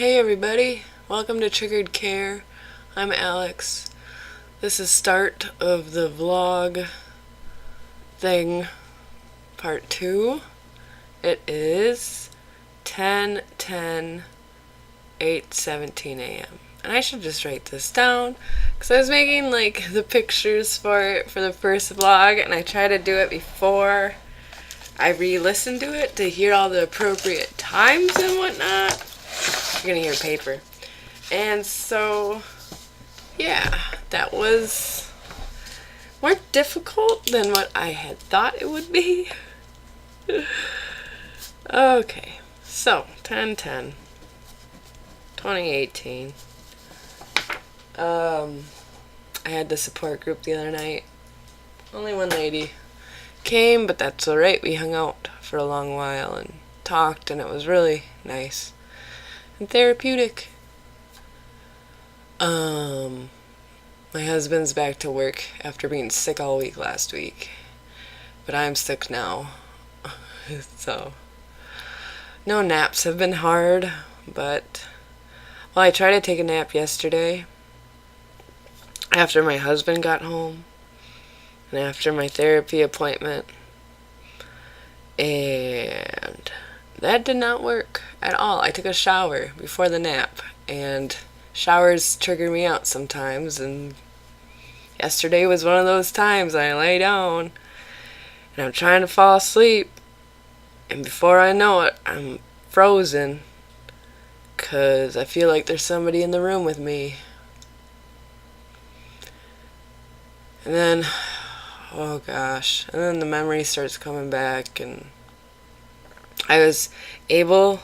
Hey everybody, welcome to Triggered Care. I'm Alex. This is start of the vlog thing, part 2. It is 10:10, 8:17 a.m. And I should just write this down because I was making like the pictures for it for the first vlog, and I tried to do it before I re-listened to it to hear all the appropriate times and whatnot. You're gonna hear paper. And so, yeah, that was more difficult than what I had thought it would be. Okay, so 10/10, 2018. I had the support group the other night. Only one lady came, but that's alright. We hung out for a long while and talked, and it was really nice and therapeutic. My husband's back to work after being sick all week last week, but I'm sick now. So no naps have been hard, but well, I tried to take a nap yesterday after my husband got home and after my therapy appointment, and that did not work at all. I took a shower before the nap, and showers trigger me out sometimes, and yesterday was one of those times. I lay down and I'm trying to fall asleep, and before I know it, I'm frozen because I feel like there's somebody in the room with me. And then, oh gosh, and then the memory starts coming back, and I was able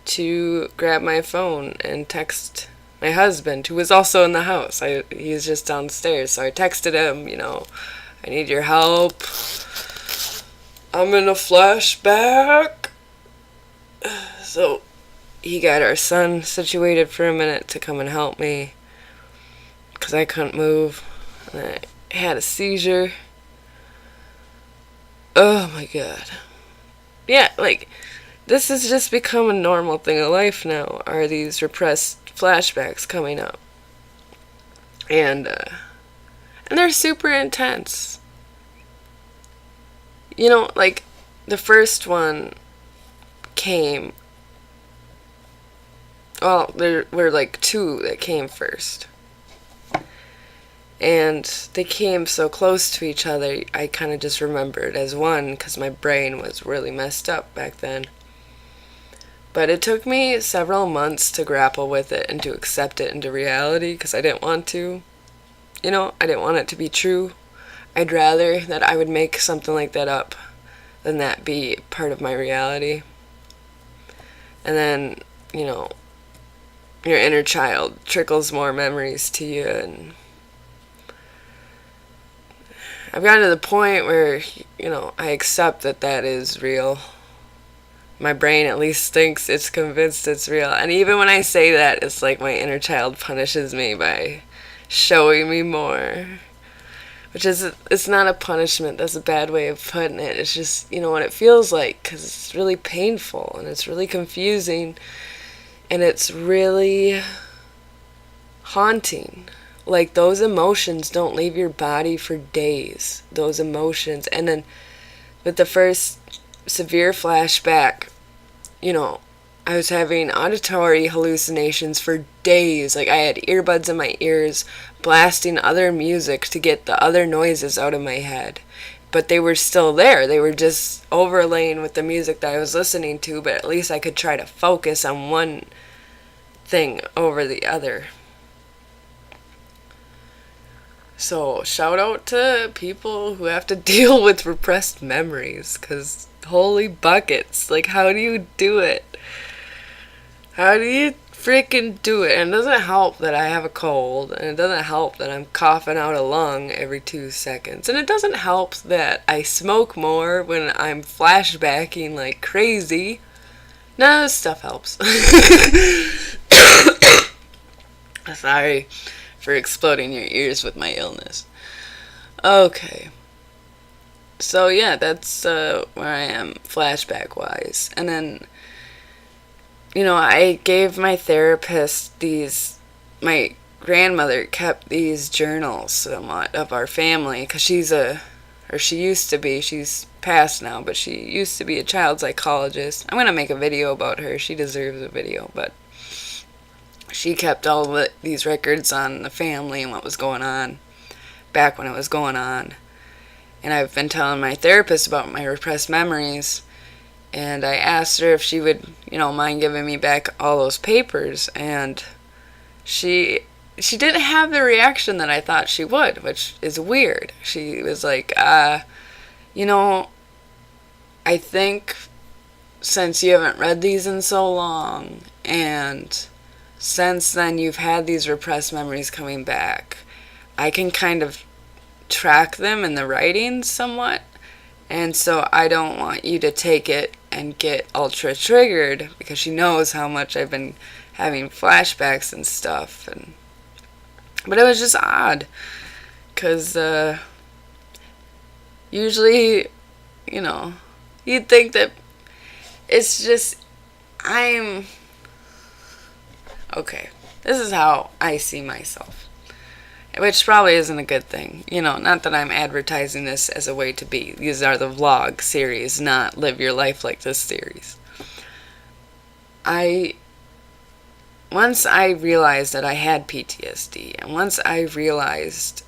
to grab my phone and text my husband, who was also in the house. He was just downstairs, so I texted him, I need your help. I'm in a flashback. So he got our son situated for a minute to come and help me because I couldn't move, and I had a seizure. Oh my god. Yeah, like, this has just become a normal thing of life now, are these repressed flashbacks coming up. And they're super intense. Like, the first one came, well, there were like two that came first. And they came so close to each other, I kind of just remembered as one because my brain was really messed up back then. But it took me several months to grapple with it and to accept it into reality because I didn't want to. I didn't want it to be true. I'd rather that I would make something like that up than that be part of my reality. And then, your inner child trickles more memories to you, and I've gotten to the point where, I accept that that is real. My brain at least thinks it's convinced it's real. And even when I say that, it's like my inner child punishes me by showing me more. Which is, it's not a punishment. That's a bad way of putting it. It's just, what it feels like, because it's really painful, and it's really confusing, and it's really haunting. Like, those emotions don't leave your body for days. Those emotions. And then with the first severe flashback, I was having auditory hallucinations for days. Like, I had earbuds in my ears blasting other music to get the other noises out of my head. But they were still there. They were just overlaying with the music that I was listening to, but at least I could try to focus on one thing over the other. So, shout out to people who have to deal with repressed memories, because holy buckets, like, how do you do it? How do you freaking do it? And it doesn't help that I have a cold, and it doesn't help that I'm coughing out a lung every 2 seconds, and it doesn't help that I smoke more when I'm flashbacking like crazy. None of this stuff helps. Sorry for exploding your ears with my illness. Okay. So yeah, that's where I am flashback wise. And then I gave my therapist my grandmother kept these journals somewhat of our family because she used to be, she's passed now, but she used to be a child psychologist. I'm going to make a video about her. She deserves a video, but she kept all these records on the family and what was going on back when it was going on. And I've been telling my therapist about my repressed memories, and I asked her if she would, mind giving me back all those papers, and she didn't have the reaction that I thought she would, which is weird. She was like, I think since you haven't read these in so long, and since then you've had these repressed memories coming back, I can kind of track them in the writings somewhat, and so I don't want you to take it and get ultra triggered, because she knows how much I've been having flashbacks and stuff. But it was just odd, because usually, you'd think that it's just, okay, this is how I see myself, which probably isn't a good thing. Not that I'm advertising this as a way to be. These are the vlog series, not live your life like this series. Once I realized that I had PTSD, and once I realized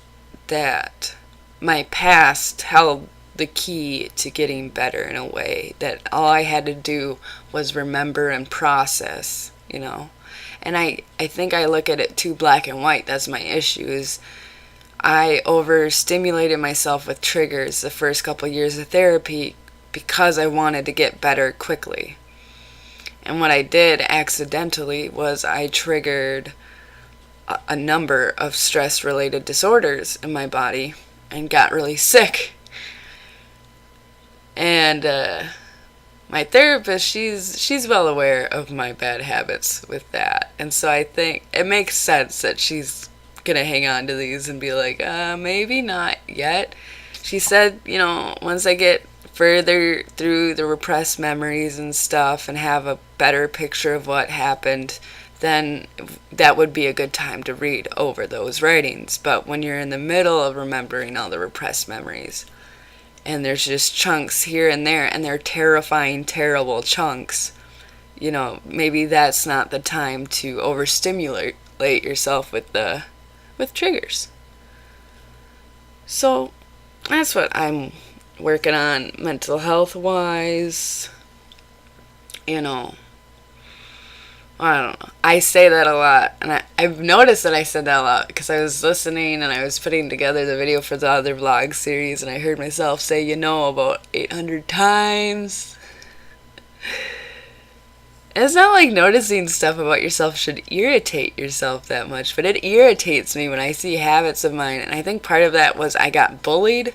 that my past held the key to getting better in a way, that all I had to do was remember and process, And I think I look at it too black and white. That's my issue, is I overstimulated myself with triggers the first couple years of therapy because I wanted to get better quickly. And what I did accidentally was I triggered a number of stress-related disorders in my body and got really sick. And my therapist, she's well aware of my bad habits with that. And so I think it makes sense that she's going to hang on to these and be like, maybe not yet. She said, once I get further through the repressed memories and stuff and have a better picture of what happened, then that would be a good time to read over those writings. But when you're in the middle of remembering all the repressed memories, and there's just chunks here and there, and they're terrifying, terrible chunks, maybe that's not the time to overstimulate yourself with triggers. So that's what I'm working on mental health wise. I don't know. I say that a lot, and I've noticed that I said that a lot because I was listening and I was putting together the video for the other vlog series, and I heard myself say about 800 times. And it's not like noticing stuff about yourself should irritate yourself that much, but it irritates me when I see habits of mine, and I think part of that was I got bullied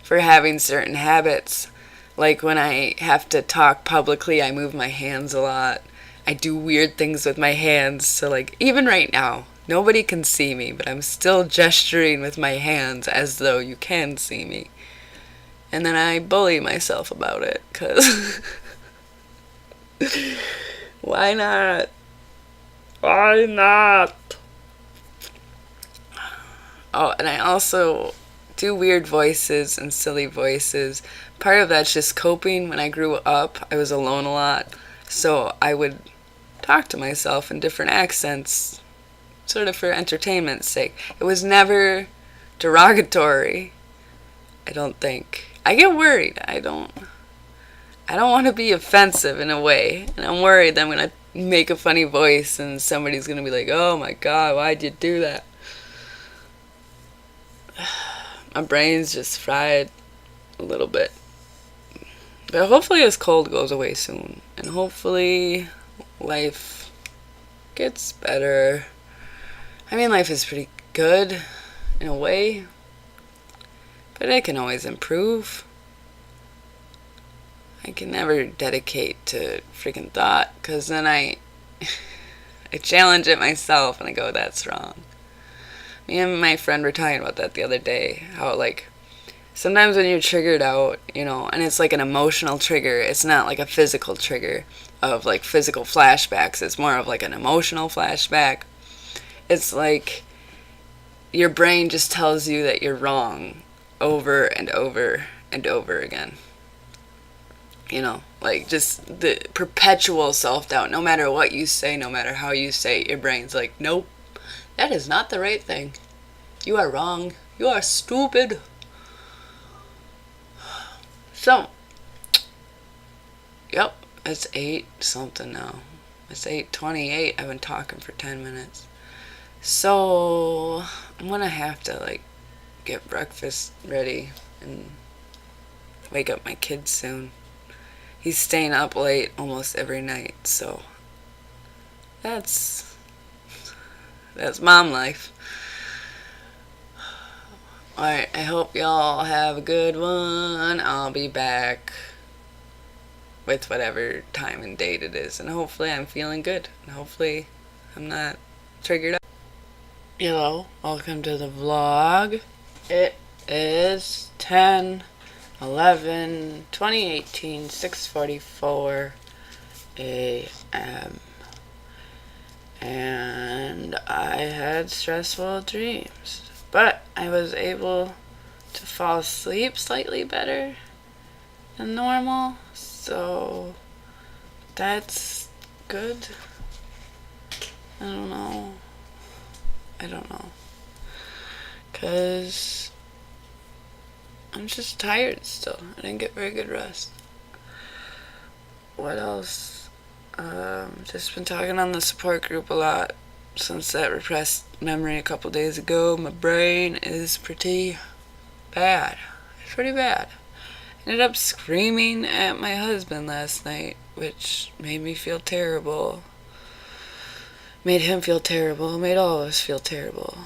for having certain habits. Like when I have to talk publicly, I move my hands a lot. I do weird things with my hands, so even right now, nobody can see me, but I'm still gesturing with my hands as though you can see me. And then I bully myself about it, because why not? Why not? Oh, and I also do weird voices and silly voices. Part of that's just coping. When I grew up, I was alone a lot, so I would talk to myself in different accents, sort of for entertainment's sake. It was never derogatory, I don't think. I get worried. I don't want to be offensive in a way, and I'm worried that I'm going to make a funny voice and somebody's going to be like, oh my god, why'd you do that? My brain's just fried a little bit. But hopefully this cold goes away soon, and hopefully life gets better. I mean, life is pretty good in a way, but it can always improve. I can never dedicate to freaking thought, because then I challenge it myself and I go, that's wrong. Me and my friend were talking about that the other day, how sometimes when you're triggered out, and it's like an emotional trigger, it's not like a physical trigger. of like physical flashbacks. It's more of like an emotional flashback. It's like your brain just tells you that you're wrong over and over and over again. Like just the perpetual self-doubt. No matter what you say, no matter how you say it, your brain's like, nope, that is not the right thing. You are wrong. You are stupid. So, yep, it's 8 something now. It's 8:28. I've been talking for 10 minutes. So, I'm gonna have to, like, get breakfast ready and wake up my kid soon. He's staying up late almost every night, so that's mom life. Alright, I hope y'all have a good one. I'll be back with whatever time and date it is, and hopefully I'm feeling good, and hopefully I'm not triggered up. Hello, welcome to the vlog. It is 10/11/2018, 6:44 a.m. and I had stressful dreams, but I was able to fall asleep slightly better than normal, so that's good. I don't know, because I'm just tired still. I didn't get very good rest. What else? Just been talking on the support group a lot since that repressed memory a couple days ago. My brain is pretty bad. It's pretty bad. I ended up screaming at my husband last night, which made me feel terrible. Made him feel terrible. Made all of us feel terrible.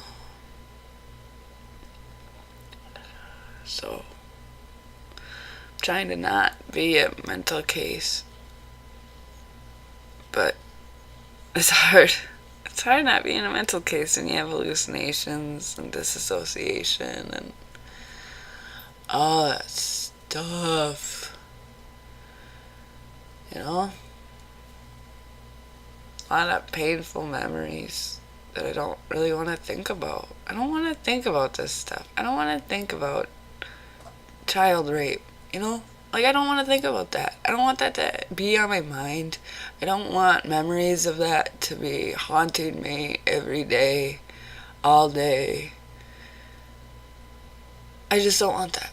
So, I'm trying to not be a mental case. But it's hard. It's hard not being a mental case when you have hallucinations and disassociation and all that stuff. A lot of painful memories that I don't really want to think about. I don't want to think about this stuff. I don't want to think about child rape, Like, I don't want to think about that. I don't want that to be on my mind. I don't want memories of that to be haunting me every day, all day. I just don't want that.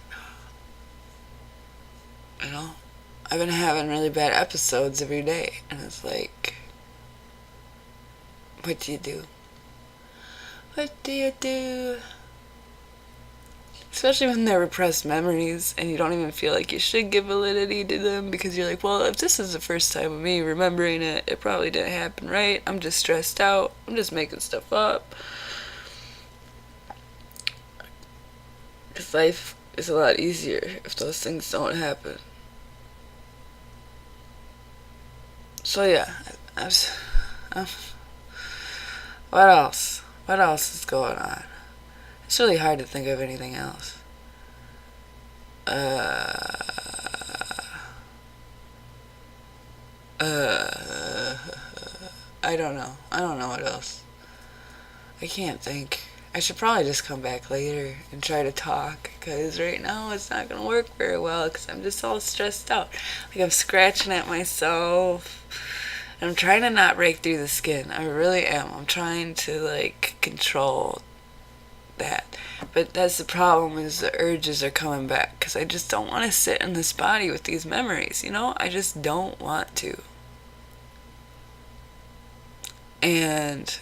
I've been having really bad episodes every day, and it's like, what do you do? What do you do? Especially when they're repressed memories and you don't even feel like you should give validity to them, because you're like, well, if this is the first time of me remembering it, it probably didn't happen right. I'm just stressed out. I'm just making stuff up. Because life is a lot easier if those things don't happen. So yeah, what else? What else is going on? It's really hard to think of anything else. I don't know. I don't know what else. I can't think. I should probably just come back later and try to talk, because right now it's not going to work very well because I'm just all stressed out. Like, I'm scratching at myself. And I'm trying to not break through the skin. I really am. I'm trying to, like, control that. But that's the problem, is the urges are coming back, because I just don't want to sit in this body with these memories, I just don't want to. And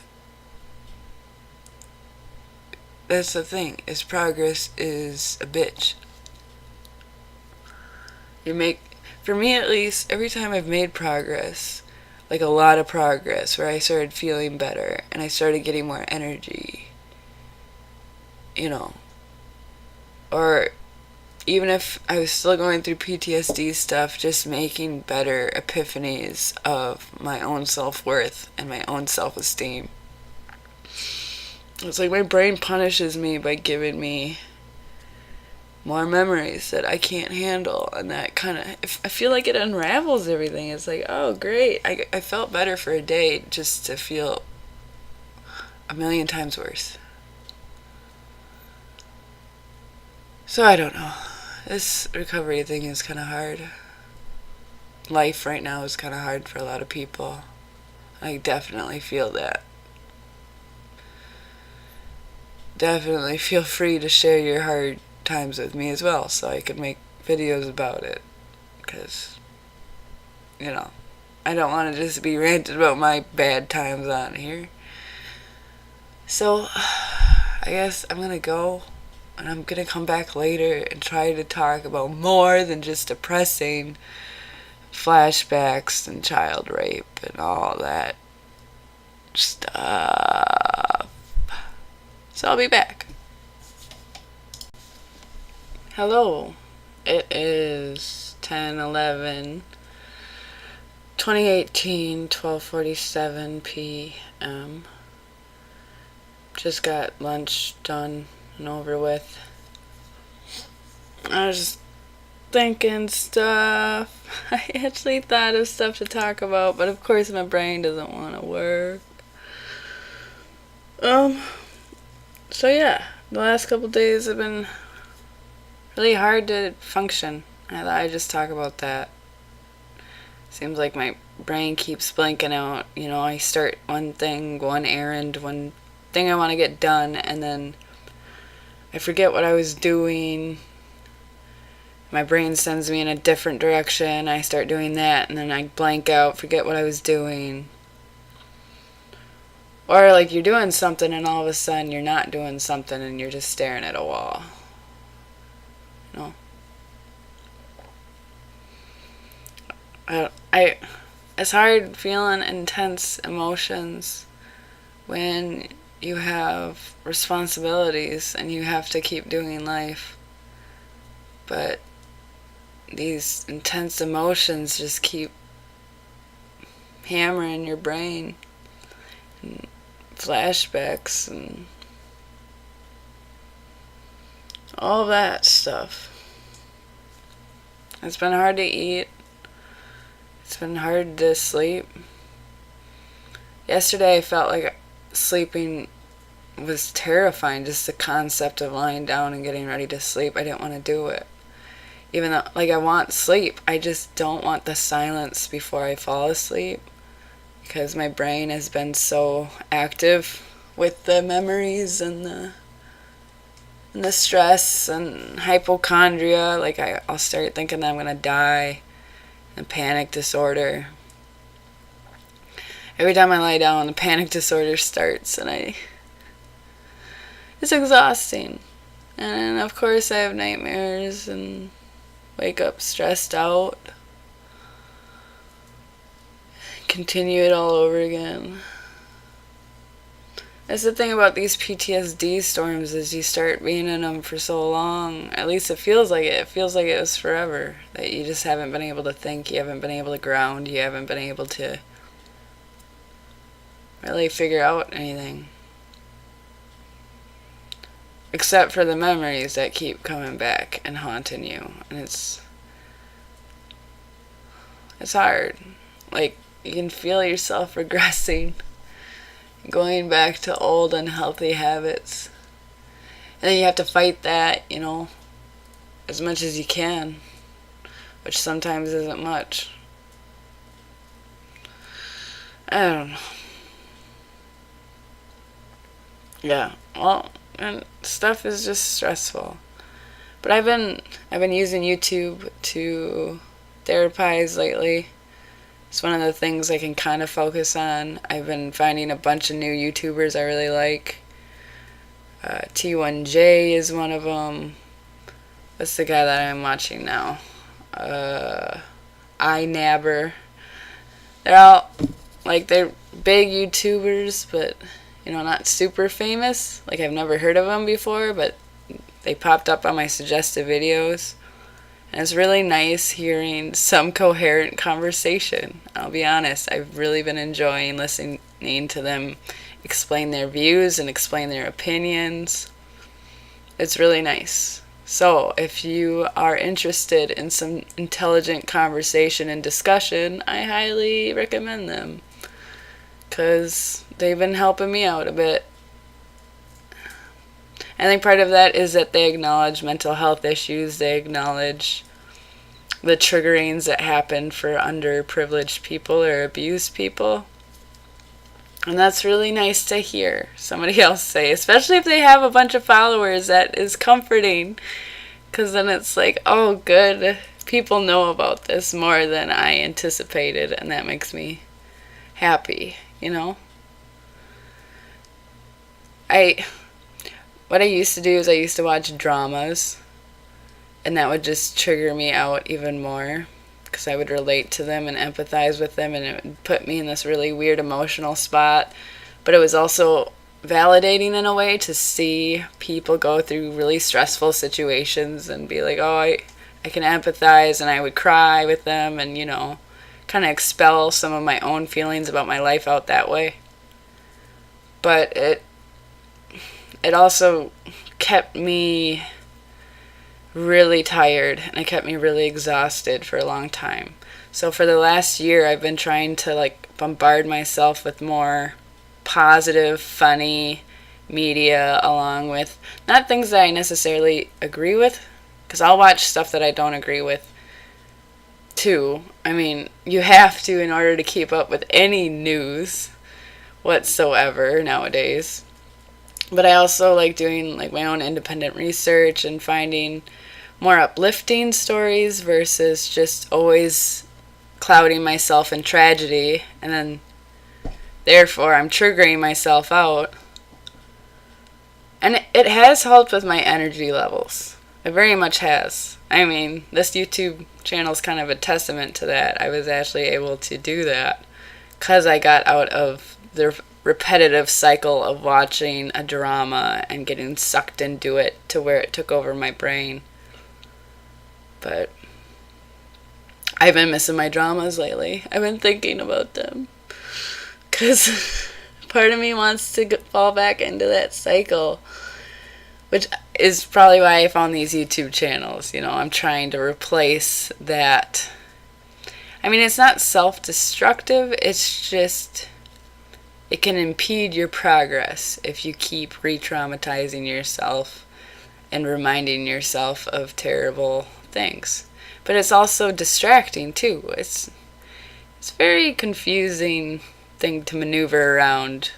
that's the thing, is progress is a bitch. For me at least, every time I've made progress, like a lot of progress, where I started feeling better and I started getting more energy, or even if I was still going through PTSD stuff, just making better epiphanies of my own self-worth and my own self-esteem. It's like my brain punishes me by giving me more memories that I can't handle, and that kind of, I feel like it unravels everything. It's like, oh great, I felt better for a day just to feel a million times worse. So I don't know. This recovery thing is kind of hard. Life right now is kind of hard for a lot of people. I definitely feel that. Definitely feel free to share your hard times with me as well, so I could make videos about it. Because, I don't want to just be ranting about my bad times on here. So, I guess I'm gonna go, and I'm gonna come back later and try to talk about more than just depressing flashbacks and child rape and all that stuff. So I'll be back. Hello. It is 10/11/2018, 12:47 p.m. Just got lunch done and over with. I was just thinking stuff. I actually thought of stuff to talk about, but of course my brain doesn't want to work. So yeah, the last couple days have been really hard to function. I thought I'd just talk about that. Seems like my brain keeps blanking out. I start one thing, one errand, one thing I want to get done, and then I forget what I was doing. My brain sends me in a different direction. I start doing that, and then I blank out, forget what I was doing. Or like you're doing something and all of a sudden you're not doing something and you're just staring at a wall. It's hard feeling intense emotions when you have responsibilities and you have to keep doing life. But these intense emotions just keep hammering your brain. And flashbacks and all that stuff. It's been hard to eat. It's been hard to sleep. Yesterday I felt like sleeping was terrifying. Just the concept of lying down and getting ready to sleep. I didn't want to do it. Even though, I want sleep. I just don't want the silence before I fall asleep. Because my brain has been so active with the memories and the stress and hypochondria. I'll start thinking that I'm going to die. And panic disorder. Every time I lie down, the panic disorder starts, and it's exhausting. And of course I have nightmares and wake up stressed out. Continue it all over again. That's the thing about these PTSD storms, is you start being in them for so long. At least it feels like it. It feels like it was forever. That you just haven't been able to think. You haven't been able to ground. You haven't been able to really figure out anything. Except for the memories that keep coming back and haunting you. And it's hard. You can feel yourself regressing. Going back to old unhealthy habits. And then you have to fight that, as much as you can. Which sometimes isn't much. I don't know. Yeah, well, and stuff is just stressful. But I've been using YouTube to therapize lately. It's one of the things I can kind of focus on. I've been finding a bunch of new YouTubers I really like. T1J is one of them. What's the guy that I'm watching now? iNabber. They're all, they're big YouTubers, but, not super famous. I've never heard of them before, but they popped up on my suggested videos. And it's really nice hearing some coherent conversation. I'll be honest, I've really been enjoying listening to them explain their views and explain their opinions. It's really nice. So, if you are interested in some intelligent conversation and discussion, I highly recommend them because they've been helping me out a bit. I think part of that is that they acknowledge mental health issues, they acknowledge the triggerings that happen for underprivileged people or abused people. And that's really nice to hear somebody else say, especially if they have a bunch of followers. That is comforting, because then it's like, oh, good, people know about this more than I anticipated, and that makes me happy, you know? What I used to do is I used to watch dramas, and that would just trigger me out even more, because I would relate to them and empathize with them, and it would put me in this really weird emotional spot. But it was also validating in a way to see people go through really stressful situations and be like, oh, I can empathize, and I would cry with them and, you know, kind of expel some of my own feelings about my life out that way. But it also kept me really tired, and it kept me really exhausted for a long time. So for the last year, I've been trying to bombard myself with more positive, funny media, along with not things that I necessarily agree with, because I'll watch stuff that I don't agree with too. I mean, you have to in order to keep up with any news whatsoever nowadays. But I also like doing my own independent research and finding more uplifting stories versus just always clouding myself in tragedy, and then therefore I'm triggering myself out. And it has helped with my energy levels. It very much has. I mean, this YouTube channel is kind of a testament to that. I was actually able to do that because I got out of the repetitive cycle of watching a drama and getting sucked into it to where it took over my brain. But I've been missing my dramas lately. I've been thinking about them, because part of me wants to fall back into that cycle, which is probably why I found these YouTube channels. You know, I'm trying to replace that. I mean, it's not self-destructive, it's just it can impede your progress if you keep re-traumatizing yourself and reminding yourself of terrible things. But it's also distracting too. It's a very confusing thing to maneuver around.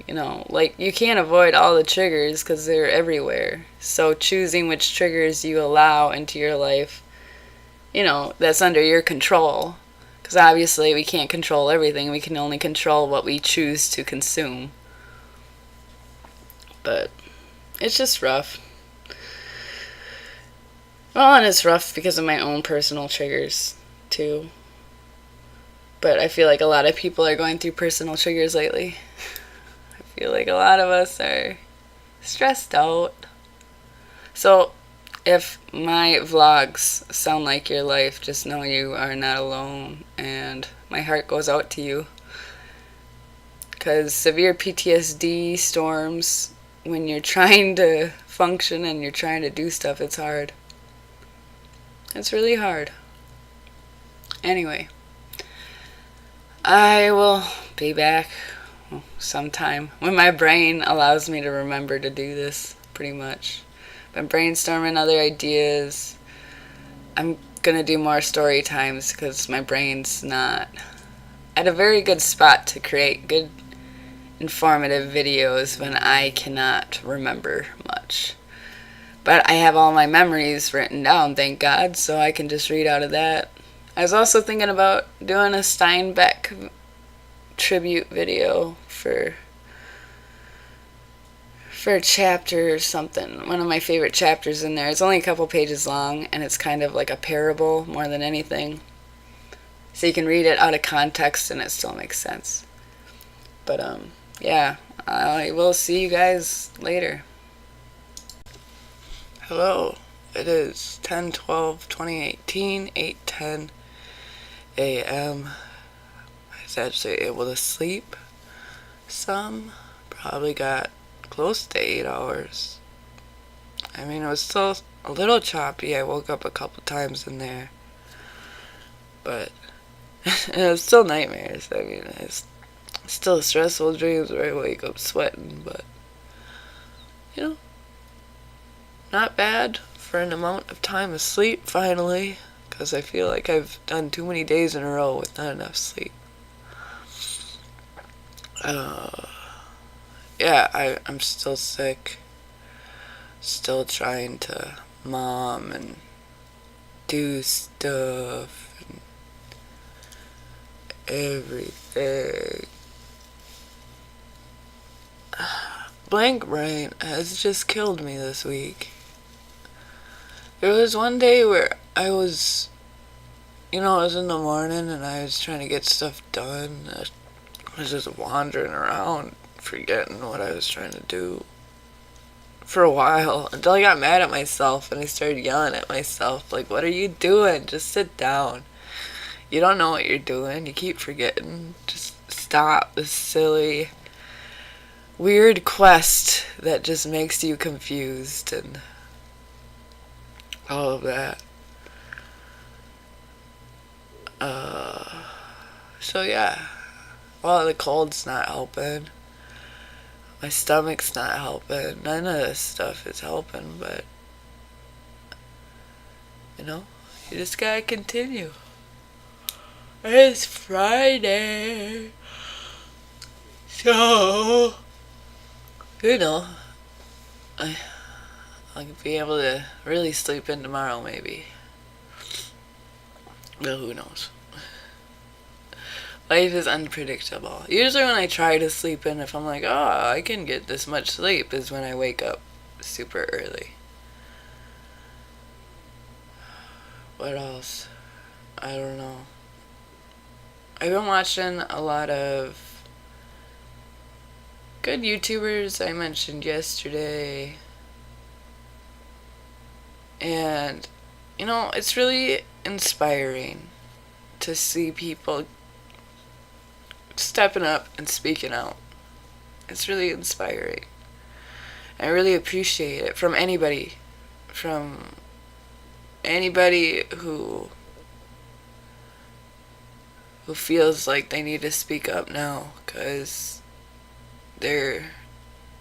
You know, you can't avoid all the triggers because they're everywhere. So choosing which triggers you allow into your life, you know, that's under your control. Because obviously we can't control everything. We can only control what we choose to consume. But it's just rough. Well, and it's rough because of my own personal triggers, too. But I feel like a lot of people are going through personal triggers lately. I feel like a lot of us are stressed out. So, if my vlogs sound like your life, just know you are not alone, and my heart goes out to you. Because severe PTSD storms, when you're trying to function and you're trying to do stuff, it's hard. It's really hard. Anyway, I will be back sometime when my brain allows me to remember to do this, pretty much. Been brainstorming other ideas. I'm gonna do more story times because my brain's not at a very good spot to create good, informative videos when I cannot remember much. But I have all my memories written down, thank God, so I can just read out of that. I was also thinking about doing a Steinbeck tribute video for a chapter or something. One of my favorite chapters in there. It's only a couple pages long, and it's kind of like a parable more than anything. So you can read it out of context and it still makes sense. But, yeah, I will see you guys later. Hello, it is 10/12/2018, 8:10 a.m. I was actually able to sleep some. Probably got close to 8 hours. I mean, it was still a little choppy. I woke up a couple times in there. But it was still nightmares. I mean, it's still stressful dreams where I wake up sweating, but, you know, not bad for an amount of time of sleep, finally, because I feel like I've done too many days in a row with not enough sleep. Yeah, I'm still sick, still trying to mom and do stuff and everything. Blank brain has just killed me this week. There was one day where I was, it was in the morning and I was trying to get stuff done. I was just wandering around, forgetting what I was trying to do for a while, until I got mad at myself and I started yelling at myself, like, what are you doing? Just sit down. You don't know what you're doing. You keep forgetting. Just stop this silly, weird quest that just makes you confused and all of that. So yeah. Well, the cold's not helping. My stomach's not helping. None of this stuff is helping, but, you just gotta continue. It's Friday. So, I'll be able to really sleep in tomorrow, maybe. But who knows? Life is unpredictable. Usually when I try to sleep in, if I'm like, oh, I can get this much sleep, is when I wake up super early. What else? I don't know. I've been watching a lot of good YouTubers I mentioned yesterday. And, it's really inspiring to see people stepping up and speaking out. It's really inspiring. I really appreciate it from anybody who feels like they need to speak up now because their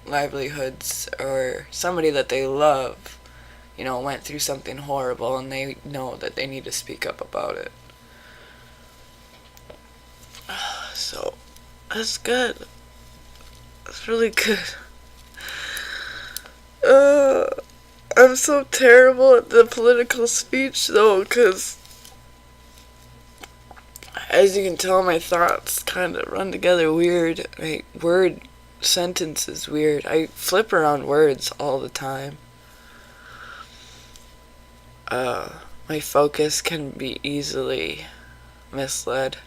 livelihoods or somebody that they love, went through something horrible and they know that they need to speak up about it. So, that's good. That's really good. I'm so terrible at the political speech, though, because, as you can tell, my thoughts kind of run together weird. My word sentence is weird. I flip around words all the time. My focus can be easily misled.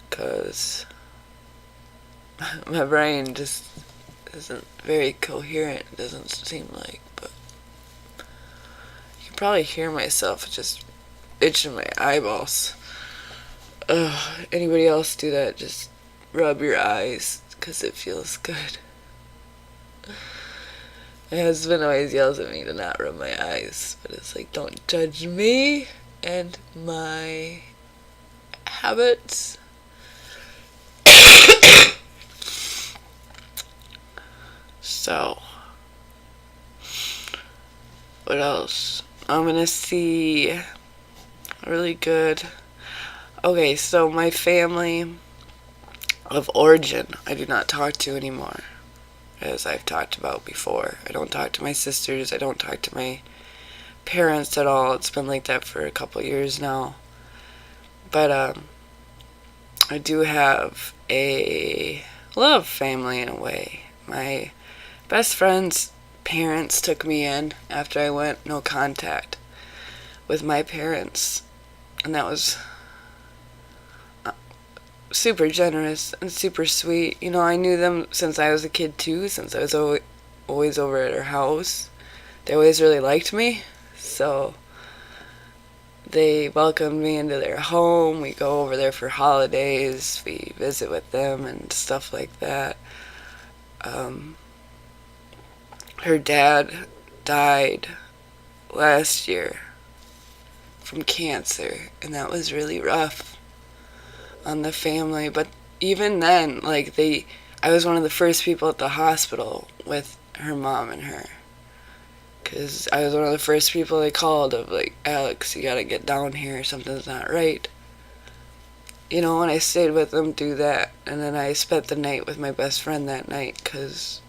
Because my brain just isn't very coherent, it doesn't seem like, but you can probably hear myself just itching my eyeballs. Anybody else do that? Just rub your eyes, because it feels good. My husband always yells at me to not rub my eyes, but it's like, don't judge me and my habits. So, what else? I'm gonna see really good. Okay, so my family of origin I do not talk to anymore, as I've talked about before. I don't talk to my sisters, I don't talk to my parents at all. It's been like that for a couple years now. But I do have a love family in a way. My best friend's parents took me in after I went no contact with my parents, and that was super generous and super sweet. I knew them since I was a kid too, since I was always over at her house. They always really liked me, so they welcomed me into their home. We go over there for holidays, we visit with them and stuff like that. Her dad died last year from cancer, and that was really rough on the family. But even then, like, I was one of the first people at the hospital with her mom and her, because I was one of the first people they called of, like, Alex, you gotta get down here, something's not right. You know, and I stayed with them through that, and then I spent the night with my best friend that night, because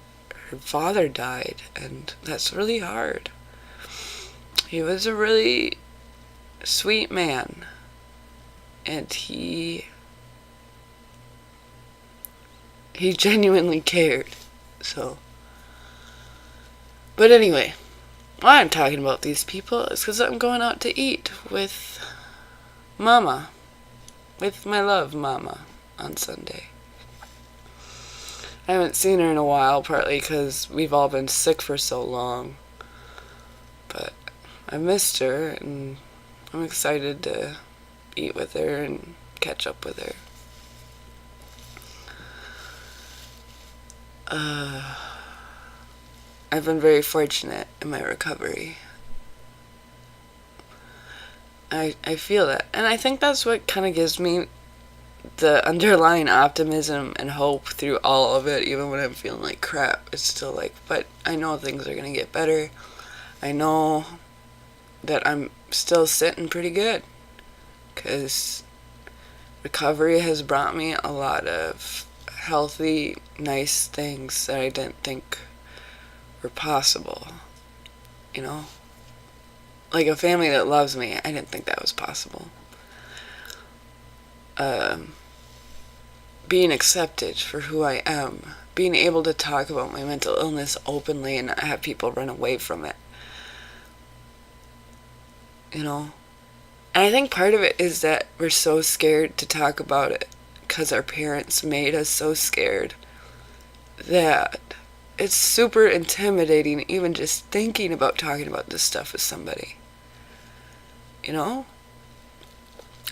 her father died, and that's really hard. He was a really sweet man, and he genuinely cared. So, but anyway, why I'm talking about these people is because I'm going out to eat with Mama, with my love Mama, on Sunday. I haven't seen her in a while, partly because we've all been sick for so long, but I missed her, and I'm excited to eat with her and catch up with her. I've been very fortunate in my recovery. I feel that. And I think that's what kind of gives me the underlying optimism and hope through all of it, even when I'm feeling like crap. It's still like, but I know things are going to get better. I know that I'm still sitting pretty good, because recovery has brought me a lot of healthy, nice things that I didn't think were possible. You know? Like a family that loves me, I didn't think that was possible. Being accepted for who I am. Being able to talk about my mental illness openly and not have people run away from it. You know? And I think part of it is that we're so scared to talk about it, because our parents made us so scared that it's super intimidating even just thinking about talking about this stuff with somebody. You know?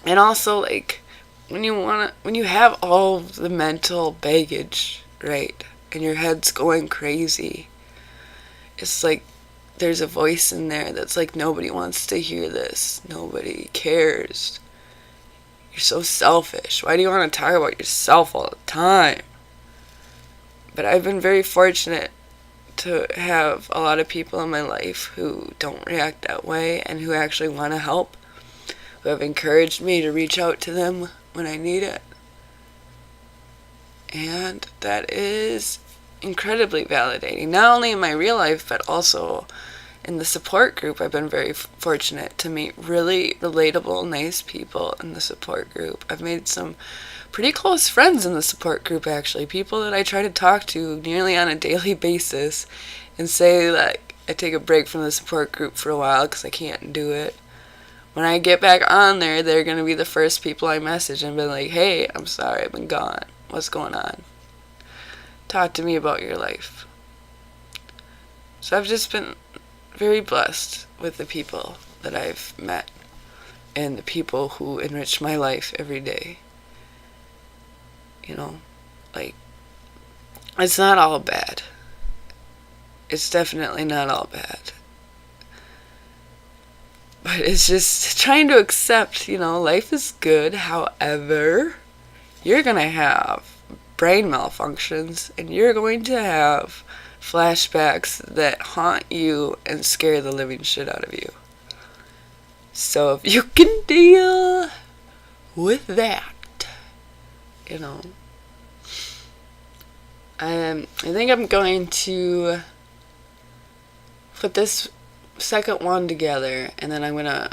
And also, like, when you have all of the mental baggage, right, and your head's going crazy, it's like there's a voice in there that's like, nobody wants to hear this. Nobody cares. You're so selfish. Why do you want to talk about yourself all the time? But I've been very fortunate to have a lot of people in my life who don't react that way and who actually want to help, who have encouraged me to reach out to them when I need it. And that is incredibly validating, not only in my real life, but also in the support group. I've been very fortunate to meet really relatable, nice people in the support group. I've made some pretty close friends in the support group, actually. People that I try to talk to nearly on a daily basis and say, like, I take a break from the support group for a while because I can't do it. When I get back on there, they're going to be the first people I message and be like, hey, I'm sorry, I've been gone. What's going on? Talk to me about your life. So I've just been very blessed with the people that I've met and the people who enrich my life every day. You know, like, it's not all bad. It's definitely not all bad. But it's just trying to accept, you know, life is good. However, you're going to have brain malfunctions and you're going to have flashbacks that haunt you and scare the living shit out of you. So if you can deal with that, you know, I think I'm going to put this second one together, and then I'm going to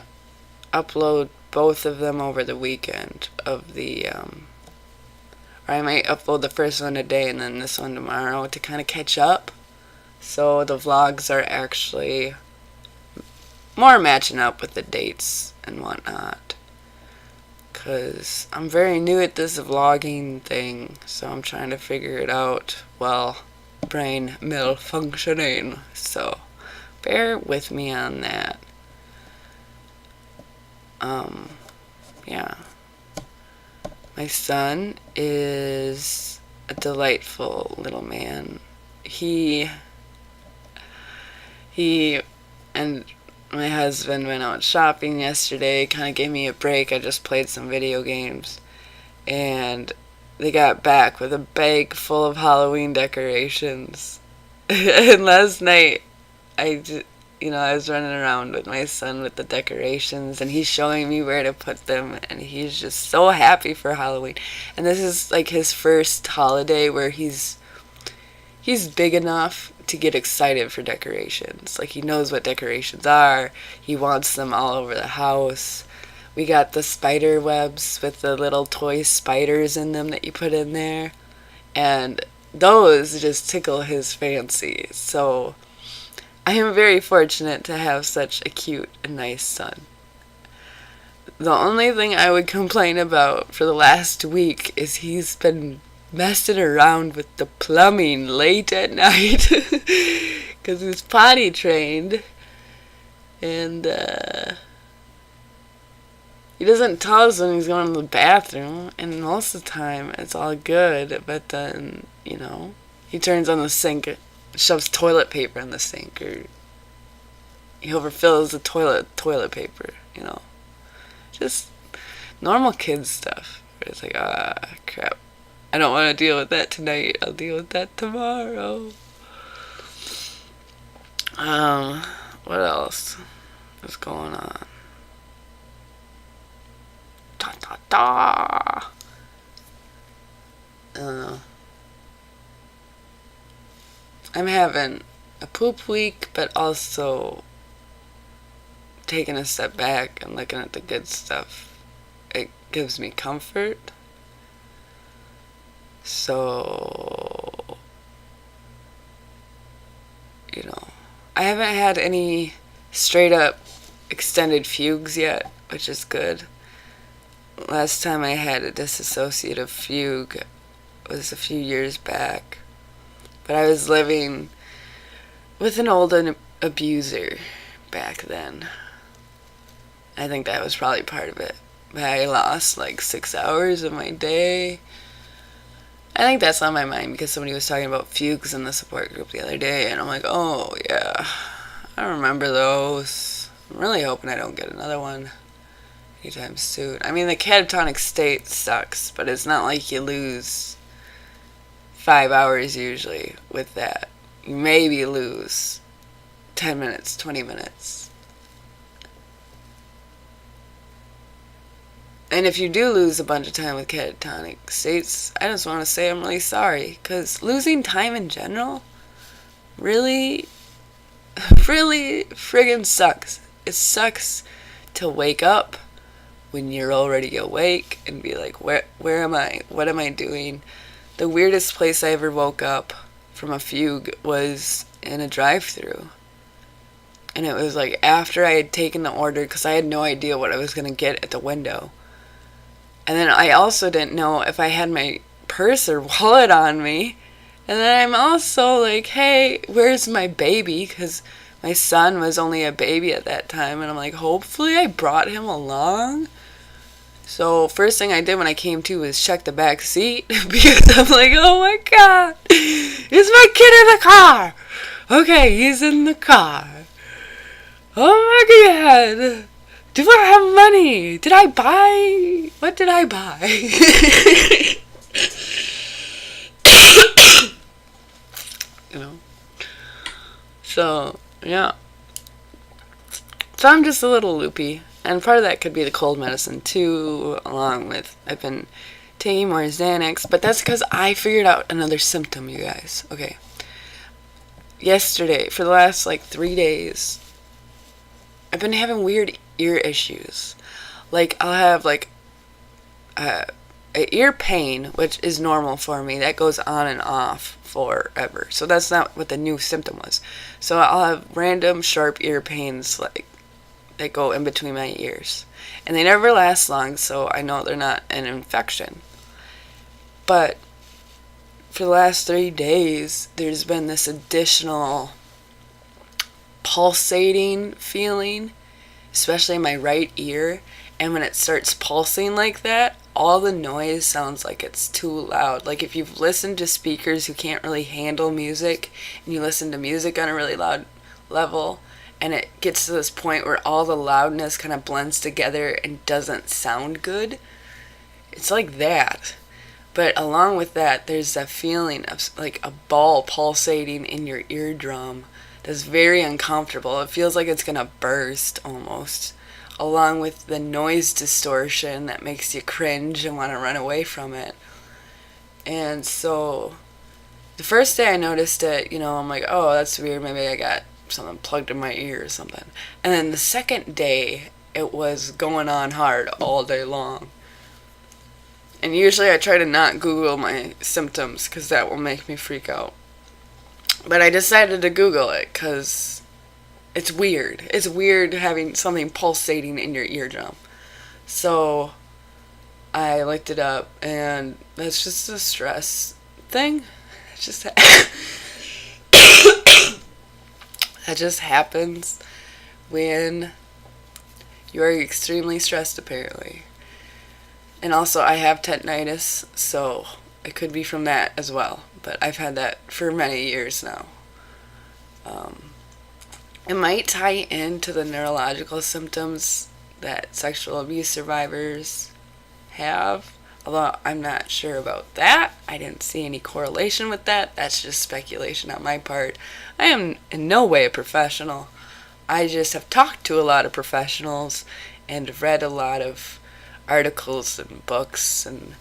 upload both of them over the weekend of the, or I might upload the first one today and then this one tomorrow to kind of catch up. So the vlogs are actually more matching up with the dates and whatnot. Because I'm very new at this vlogging thing, so I'm trying to figure it out while brain malfunctioning. So bear with me on that. Yeah. My son is a delightful little man. He and My husband went out shopping yesterday, kind of gave me a break. I just played some video games. And they got back with a bag full of Halloween decorations. And last night, I was running around with my son with the decorations, and he's showing me where to put them, and he's just so happy for Halloween. And this is like his first holiday where he's big enough to get excited for decorations. Like, he knows what decorations are. He wants them all over the house. We got the spider webs with the little toy spiders in them that you put in there. And those just tickle his fancy. So I am very fortunate to have such a cute and nice son. The only thing I would complain about for the last week is he's been messing around with the plumbing late at night because he's potty trained, and he doesn't tell us when he's going to the bathroom, and most of the time it's all good, but then, he turns on the sink, shoves toilet paper in the sink, or he overfills the toilet paper, just normal kid stuff. It's like, crap, I don't want to deal with that tonight, I'll deal with that tomorrow. What else is going on? I don't know. I'm having a poop week, but also taking a step back and looking at the good stuff. It gives me comfort. So, I haven't had any straight up extended fugues yet, which is good. Last time I had a dissociative fugue was a few years back. But I was living with an old abuser back then. I think that was probably part of it. But I lost like 6 hours of my day. I think that's on my mind because somebody was talking about fugues in the support group the other day, and I'm like, oh yeah, I remember those. I'm really hoping I don't get another one anytime soon. I mean, the catatonic state sucks, but it's not like you lose 5 hours usually with that. You maybe lose 10 minutes, 20 minutes. And if you do lose a bunch of time with catatonic states, I just want to say I'm really sorry, because losing time in general really, really friggin' sucks. It sucks to wake up when you're already awake and be like, where am I? What am I doing? The weirdest place I ever woke up from a fugue was in a drive-thru. And it was like after I had taken the order, because I had no idea what I was going to get at the window. And then I also didn't know if I had my purse or wallet on me. And then I'm also like, hey, where's my baby? Because my son was only a baby at that time. And I'm like, hopefully I brought him along. So first thing I did when I came to was check the back seat. Because I'm like, oh my God, is my kid in the car? Okay, he's in the car. Oh my God. Do I have money? Did I buy? What did I buy? So, yeah. So I'm just a little loopy. And part of that could be the cold medicine too, along with I've been taking more Xanax. But that's because I figured out another symptom, you guys. Okay. Yesterday, for the last 3 days, I've been having weird ear issues. Like, I'll have a ear pain, which is normal for me. That goes on and off forever. So that's not what the new symptom was. So I'll have random sharp ear pains that go in between my ears. And they never last long, so I know they're not an infection. But for the last 3 days, there's been this additional pulsating feeling, especially in my right ear. And when it starts pulsing like that, all the noise sounds like it's too loud. Like if you've listened to speakers who can't really handle music, and you listen to music on a really loud level, and it gets to this point where all the loudness kind of blends together and doesn't sound good. It's like that. But along with that, there's that feeling of like a ball pulsating in your eardrum that's very uncomfortable. It feels like it's gonna burst almost, along with the noise distortion that makes you cringe and want to run away from it. And so the first day I noticed it, I'm like, oh, that's weird. Maybe I got something plugged in my ear or something. And then the second day, it was going on hard all day long. And usually I try to not Google my symptoms because that will make me freak out. But I decided to Google it because it's weird. It's weird having something pulsating in your eardrum. So I looked it up, and that's just a stress thing. It just that just happens when you are extremely stressed, apparently. And also, I have tendinitis, so it could be from that as well. But I've had that for many years now. It might tie into the neurological symptoms that sexual abuse survivors have, although I'm not sure about that. I didn't see any correlation with that. That's just speculation on my part. I am in no way a professional. I just have talked to a lot of professionals and read a lot of articles and books and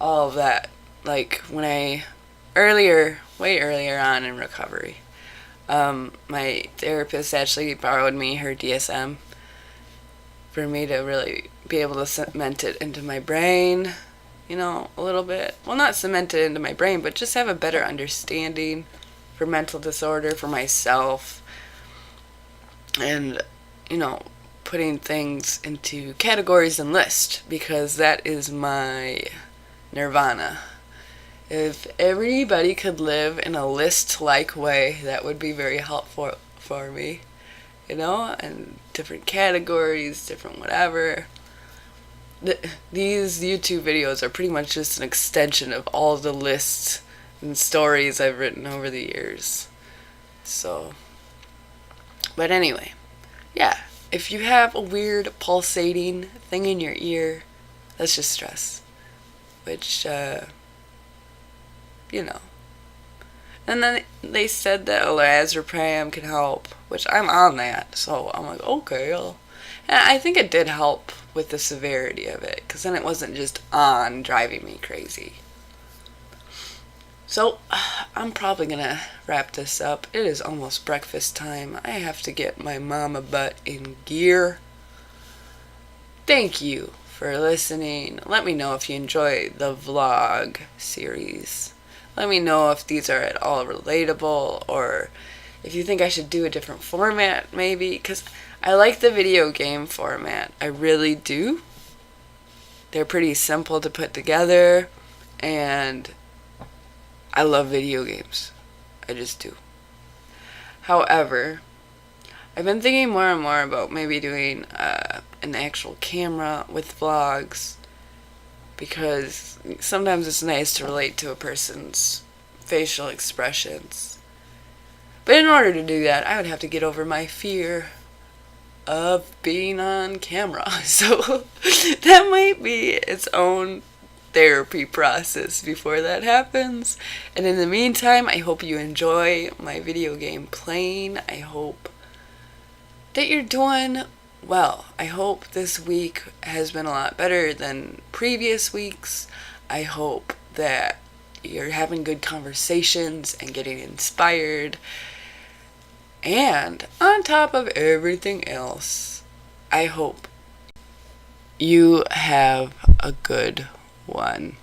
all of that. Like when way earlier on in recovery, my therapist actually borrowed me her DSM for me to really be able to cement it into my brain, a little bit. Well, not cement it into my brain, but just have a better understanding for mental disorder for myself. And, putting things into categories and lists, because that is my nirvana. If everybody could live in a list-like way, that would be very helpful for me, and different categories, different whatever. These YouTube videos are pretty much just an extension of all the lists and stories I've written over the years. So, but anyway, yeah, if you have a weird pulsating thing in your ear, that's just stress, which, And then they said that lorazepam can help, which I'm on that, so I'm like, okay. And I think it did help with the severity of it, because then it wasn't just on driving me crazy. So, I'm probably going to wrap this up. It is almost breakfast time. I have to get my mama butt in gear. Thank you for listening. Let me know if you enjoy the vlog series. Let me know if these are at all relatable, or if you think I should do a different format, maybe, because I like the video game format. I really do. They're pretty simple to put together, and I love video games. I just do. However, I've been thinking more and more about maybe doing an actual camera with vlogs, because sometimes it's nice to relate to a person's facial expressions. But in order to do that, I would have to get over my fear of being on camera. So that might be its own therapy process before that happens. And in the meantime, I hope you enjoy my video game playing. I hope that you're doing well. I hope this week has been a lot better than previous weeks. I hope that you're having good conversations and getting inspired. And on top of everything else, I hope you have a good one.